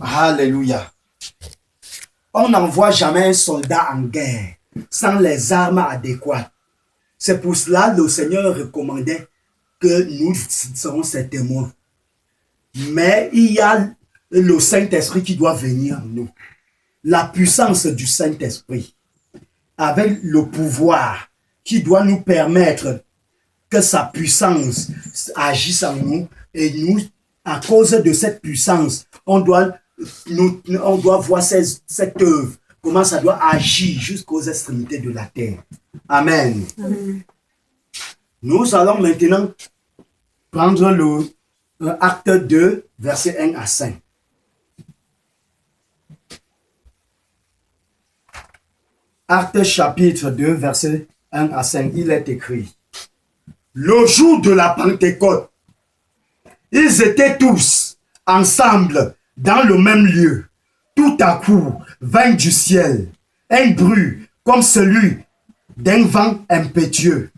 Alléluia. On n'envoie jamais un soldat en guerre sans les armes adéquates. C'est pour cela que le Seigneur recommandait que nous serons ses témoins. Mais il y a le Saint-Esprit qui doit venir en nous. La puissance du Saint-Esprit, avec le pouvoir qui doit nous permettre que sa puissance agisse en nous. Et nous, à cause de cette puissance, on doit voir cette œuvre, comment ça doit agir jusqu'aux extrémités de la terre. Amen. Amen. Nous allons maintenant prendre le acte 2, verset 1 à 5. Acte chapitre 2, verset 1 à 5, il est écrit: le jour de la Pentecôte, ils étaient tous ensemble dans le même lieu. Tout à coup vint du ciel un bruit comme celui d'un vent impétueux.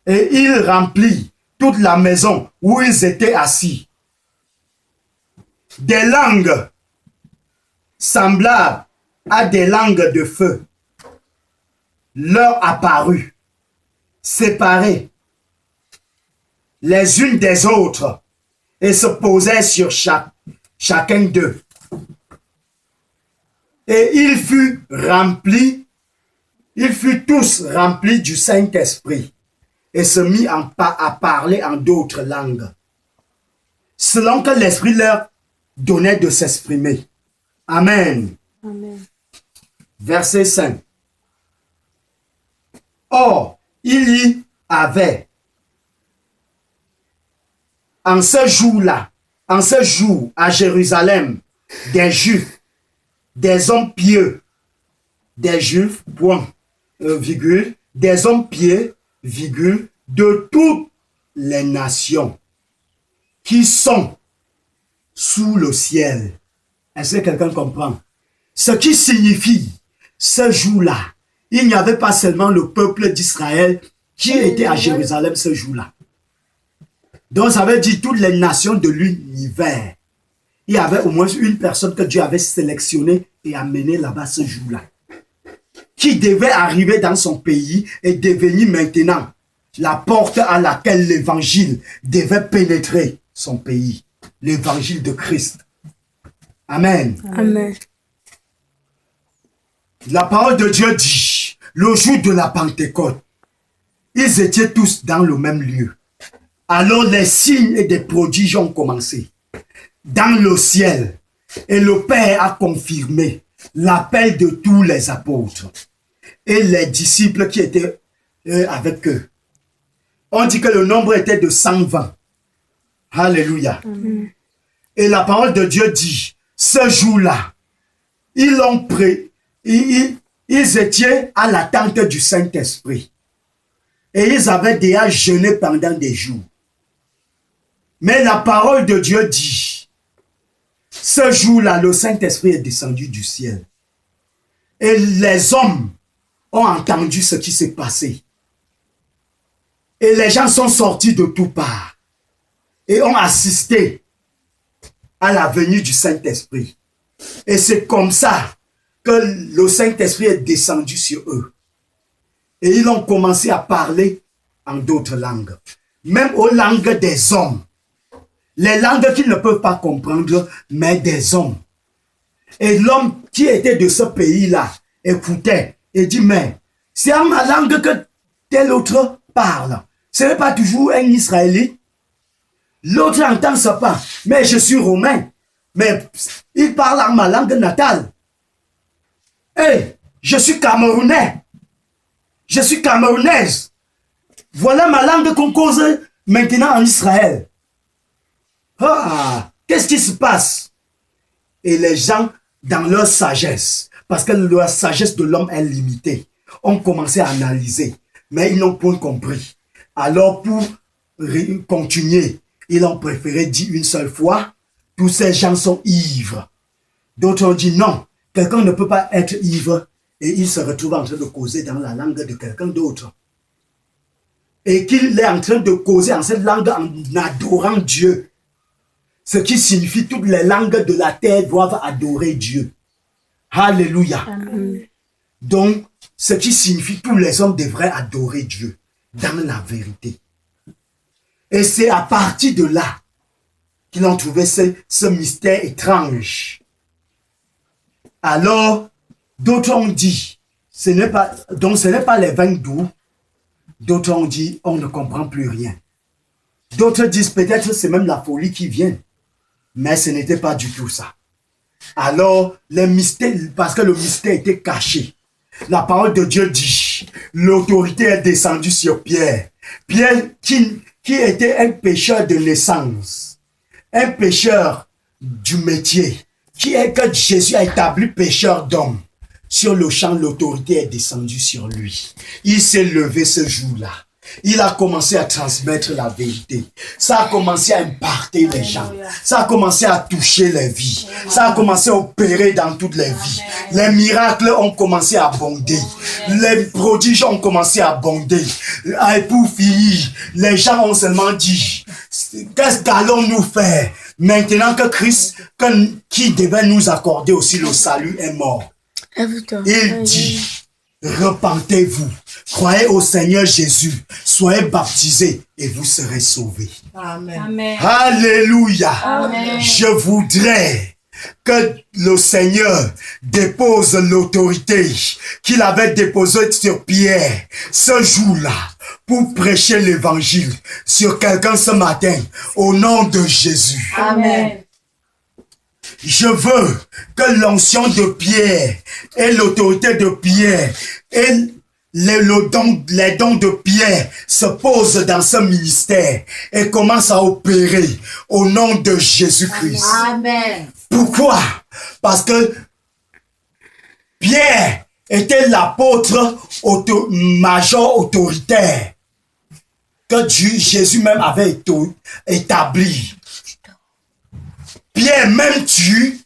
Et il remplit toute la maison où ils étaient assis. Des langues semblables à des langues de feu leur apparut, séparées les unes des autres, et se posaient sur chacun d'eux. Et ils furent tous remplis du Saint-Esprit, et se mit à parler en d'autres langues, selon que l'Esprit leur donnait de s'exprimer. Amen. Amen. Verset 5. Or, il y avait en ce jour à Jérusalem, des Juifs, des hommes pieux, des Juifs, point, virgule, des hommes pieux, virgule, de toutes les nations qui sont sous le ciel. Est-ce que quelqu'un comprend? Ce qui signifie, ce jour-là, il n'y avait pas seulement le peuple d'Israël qui était à Jérusalem ce jour-là. Donc, ça veut dire toutes les nations de l'univers. Il y avait au moins une personne que Dieu avait sélectionnée et amenée là-bas ce jour-là, qui devait arriver dans son pays et devenir maintenant la porte à laquelle l'évangile devait pénétrer son pays. L'évangile de Christ. Amen. Amen. La parole de Dieu dit, le jour de la Pentecôte, ils étaient tous dans le même lieu. Alors les signes et des prodiges ont commencé dans le ciel, et le Père a confirmé l'appel de tous les apôtres et les disciples qui étaient avec eux. On dit que le nombre était de 120. Alléluia. Amen. Et la parole de Dieu dit, ce jour-là, ils étaient à l'attente du Saint-Esprit. Et ils avaient déjà jeûné pendant des jours. Mais la parole de Dieu dit, ce jour-là, le Saint-Esprit est descendu du ciel. Et les hommes ont entendu ce qui s'est passé. Et les gens sont sortis de toutes parts et ont assisté à la venue du Saint-Esprit. Et c'est comme ça que le Saint-Esprit est descendu sur eux. Et ils ont commencé à parler en d'autres langues. Même aux langues des hommes. Les langues qu'ils ne peuvent pas comprendre, mais des hommes. Et l'homme qui était de ce pays-là écoutait et dit, mais c'est en ma langue que tel autre parle. Ce n'est pas toujours un Israélite. L'autre entend ça pas. Mais je suis romain. Mais il parle en ma langue natale. Hey, je suis camerounais. Je suis camerounaise. Voilà ma langue qu'on cause maintenant en Israël. Ah, qu'est-ce qui se passe? Et les gens, dans leur sagesse, parce que la sagesse de l'homme est limitée, ont commencé à analyser. Mais ils n'ont point compris. Alors pour continuer, ils ont préféré dire une seule fois, tous ces gens sont ivres. D'autres ont dit non, quelqu'un ne peut pas être ivre et il se retrouve en train de causer dans la langue de quelqu'un d'autre. Et qu'il est en train de causer en cette langue en adorant Dieu. Ce qui signifie toutes les langues de la terre doivent adorer Dieu. Alléluia. Amen. Donc, ce qui signifie tous les hommes devraient adorer Dieu dans la vérité. Et c'est à partir de là qu'ils ont trouvé ce mystère étrange. Alors, d'autres ont dit, ce n'est pas les vins doux. D'autres ont dit, on ne comprend plus rien. D'autres disent, peut-être c'est même la folie qui vient. Mais ce n'était pas du tout ça. Alors, les mystères, parce que le mystère était caché. La parole de Dieu dit, l'autorité est descendue sur Pierre. Pierre qui était un pécheur de naissance, un pécheur du métier, que Jésus a établi pécheur d'homme. Sur le champ, l'autorité est descendue sur lui. Il s'est levé ce jour-là. Il a commencé à transmettre la vérité. Ça a commencé à imparter les gens. Ça a commencé à toucher les vies. Ça a commencé à opérer dans toutes les vies. Les miracles ont commencé à abonder. Les prodiges ont commencé à abonder. Et pour finir, les gens ont seulement dit, qu'est-ce qu'allons-nous faire? Maintenant que Christ, qui devait nous accorder aussi le salut, est mort. Il dit, repentez-vous, croyez au Seigneur Jésus, soyez baptisés et vous serez sauvés. Amen. Alléluia. Amen. Je voudrais que le Seigneur dépose l'autorité qu'il avait déposée sur Pierre ce jour-là pour prêcher l'évangile sur quelqu'un ce matin au nom de Jésus. Amen. Je veux que l'onction de Pierre et l'autorité de Pierre et les dons de Pierre se posent dans ce ministère et commencent à opérer au nom de Jésus-Christ. Amen. Pourquoi? Parce que Pierre était l'apôtre major autoritaire que Jésus même avait établi. Pierre, m'aimes-tu?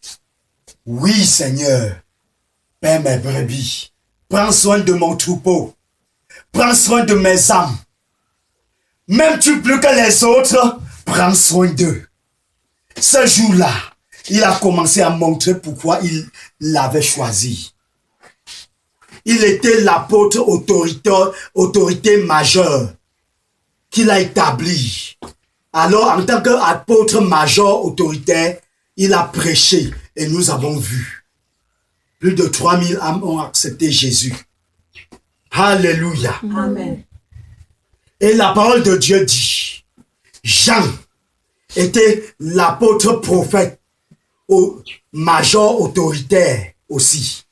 Oui, Seigneur. Paix mes brebis. Prends soin de mon troupeau. Prends soin de mes âmes. M'aimes-tu plus que les autres? Prends soin d'eux. Ce jour-là, il a commencé à montrer pourquoi il l'avait choisi. Il était l'apôtre autorité majeure qu'il a établi. Alors, en tant qu'apôtre major autoritaire, il a prêché et nous avons vu. Plus de 3000 âmes ont accepté Jésus. Alléluia. Amen. Et la parole de Dieu dit, Jean était l'apôtre prophète major autoritaire aussi.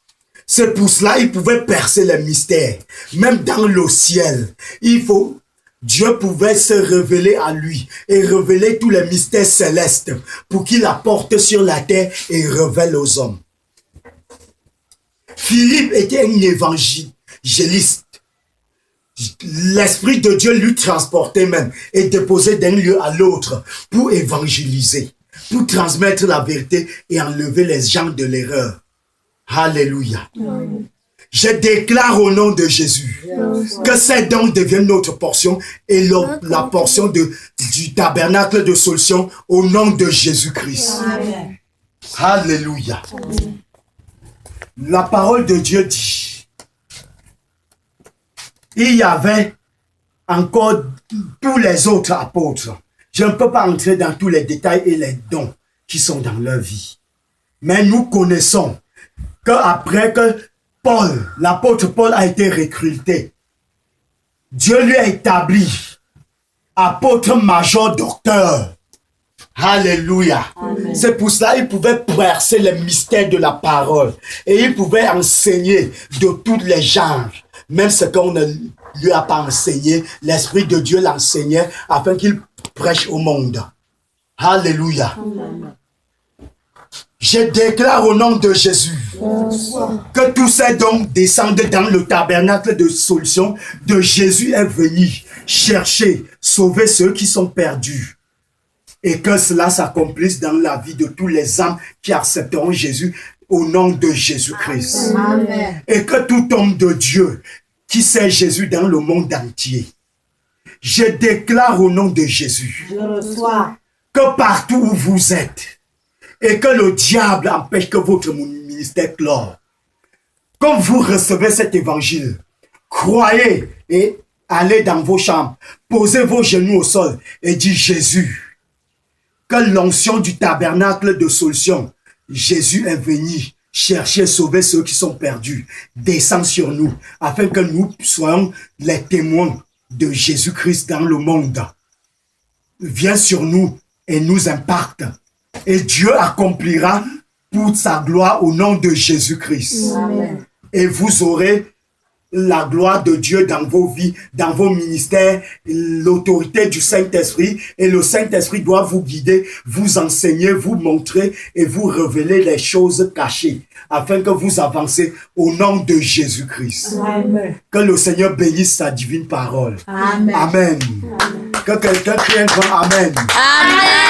C'est pour cela qu'il pouvait percer les mystères. Même dans le ciel, Dieu pouvait se révéler à lui et révéler tous les mystères célestes pour qu'il apporte sur la terre et révèle aux hommes. Philippe était un évangéliste. L'Esprit de Dieu lui transportait même et déposait d'un lieu à l'autre pour évangéliser, pour transmettre la vérité et enlever les gens de l'erreur. Alléluia. Amen. Je déclare au nom de Jésus que ces dons deviennent notre portion et la portion du tabernacle de solution au nom de Jésus-Christ. Alléluia. Amen. La parole de Dieu dit, il y avait encore tous les autres apôtres. Je ne peux pas entrer dans tous les détails et les dons qui sont dans leur vie. Mais nous connaissons qu'après que l'apôtre Paul a été recruté, Dieu lui a établi apôtre major docteur. Alléluia. C'est pour cela qu'il pouvait percer les mystères de la parole et il pouvait enseigner de tous les genres, même ce qu'on ne lui a pas enseigné, l'Esprit de Dieu l'enseignait afin qu'il prêche au monde. Alléluia. Amen. Je déclare au nom de Jésus que tous ces dons descendent dans le tabernacle de solution de Jésus est venu chercher, sauver ceux qui sont perdus. Et que cela s'accomplisse dans la vie de tous les âmes qui accepteront Jésus au nom de Jésus-Christ. Et que tout homme de Dieu qui sait Jésus dans le monde entier, je déclare au nom de Jésus que partout où vous êtes, et que le diable empêche que votre ministère clore, comme vous recevez cet évangile, croyez et allez dans vos chambres, posez vos genoux au sol et dites Jésus, que l'onction du tabernacle de solution, Jésus est venu chercher, sauver ceux qui sont perdus, descend sur nous, afin que nous soyons les témoins de Jésus-Christ dans le monde. Viens sur nous et nous impacte. Et Dieu accomplira pour sa gloire au nom de Jésus-Christ. Amen. Et vous aurez la gloire de Dieu dans vos vies, dans vos ministères, l'autorité du Saint-Esprit. Et le Saint-Esprit doit vous guider, vous enseigner, vous montrer et vous révéler les choses cachées, afin que vous avancez au nom de Jésus-Christ. Amen. Que le Seigneur bénisse sa divine parole. Amen. Amen. Que quelqu'un crie un grand Amen. Amen.